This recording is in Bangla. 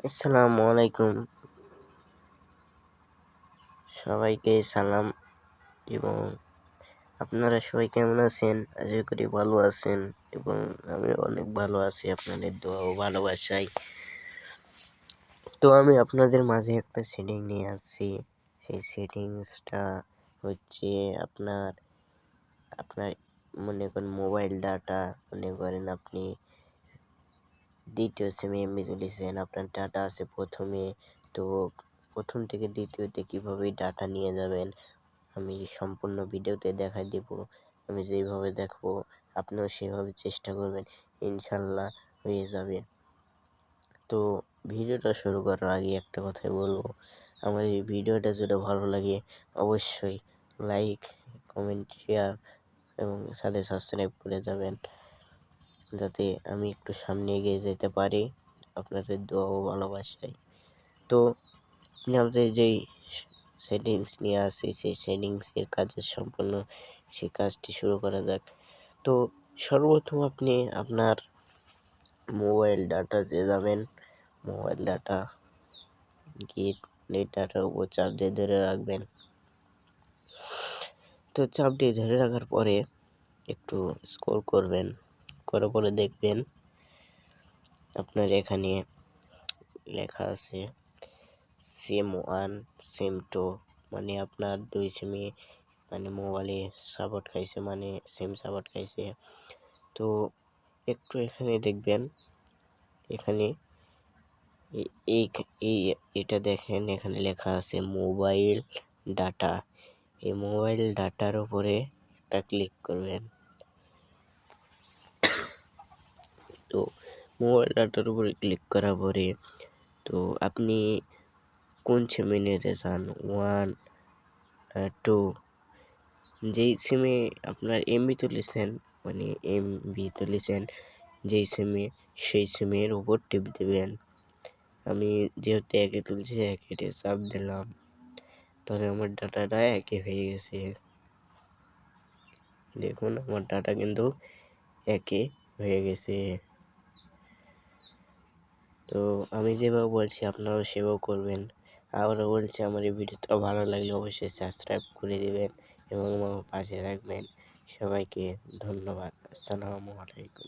আসসালামু আলাইকুম, সবাইকে সালাম। এবং আপনারা সবাই কেমন আছেন? আশা করি ভালো আছেন এবং আমি অনেক ভালো আছি আপনাদের দোয়া ও ভালোবাসায়। তো আমি আপনাদের মাঝে একটা সেটিং নিয়ে আসছি। সেই সেটিংসটা হচ্ছে আপনার আপনার মনে করেন মোবাইল ডাটা, মনে করেন আপনি দ্বিতীয় সিমে এমবি তুলেছেন, আপনার ডাটা আছে প্রথমে, তো প্রথম থেকে দ্বিতীয়তে কীভাবে ডাটা নিয়ে যাবেন আমি সম্পূর্ণ ভিডিওতে দেখাই দেব। আমি যেইভাবে দেখাবো আপনিও সেভাবে চেষ্টা করবেন, ইনশাল্লাহ হয়ে যাবে। তো ভিডিওটা শুরু করার আগে একটা কথাই বলবো, আমার এই ভিডিওটা যদি ভালো লাগে অবশ্যই লাইক, কমেন্ট, শেয়ার এবং সাথে সাবস্ক্রাইব করে যাবেন, যাতে আমি একটু সামনে এগিয়ে যেতে পারি আপনাদের দোয়া ও ভালোবাসায়। তো আমাদের যেই সেটিংস নিয়ে আসি সেই সেটিংসের কাজের সম্পূর্ণ সেই কাজটি শুরু করা যাক। তো সর্বপ্রথম আপনি আপনার মোবাইল ডাটাতে যাবেন। মোবাইল ডাটা গিয়ে নেট ডাটার উপর চাপ দিয়ে ধরে রাখবেন। তো চাপ দিয়ে ধরে রাখার পরে একটু স্ক্রল করবেন, করার পরে দেখবেন আপনার এখানে লেখা আছে সিম 1 সিম 2, মানে আপনার দুই সিমে মানে মোবাইলে সাপোর্ট খাইছে, মানে সিম সাপোর্ট খাইছে। তো একটু এখানে দেখবেন, এখানে এই এটা দেখেন, এখানে লেখা আছে মোবাইল ডাটা। এই মোবাইল ডাটার উপরে একটা ক্লিক করবেন। তো মোবাইল ডাটার উপরে ক্লিক করার পরে তো আপনি কোন সিমে নিতে চান, 1 2, যেই সিমে আপনার এমবি তুলেছেন, মানে এমবি তুলেছেন যেই সিমে, সেই সিমের উপর টিপ দেবেন। আমি যেহেতু একে তুলছি একে চাপ দিলাম, তাহলে আমার ডাটাটা একে হয়ে গেছে। দেখুন আমার ডাটা কিন্তু একে হয়ে গেছে। তো আমি যেভাবে বলছি আপনারাও সেভাবে করবেন। আবারও বলছি, আমার এই ভিডিওটা ভালো লাগলে অবশ্যই সাবস্ক্রাইব করে দেবেন এবং আমার পাশে রাখবেন। সবাইকে ধন্যবাদ। আসসালামু আলাইকুম।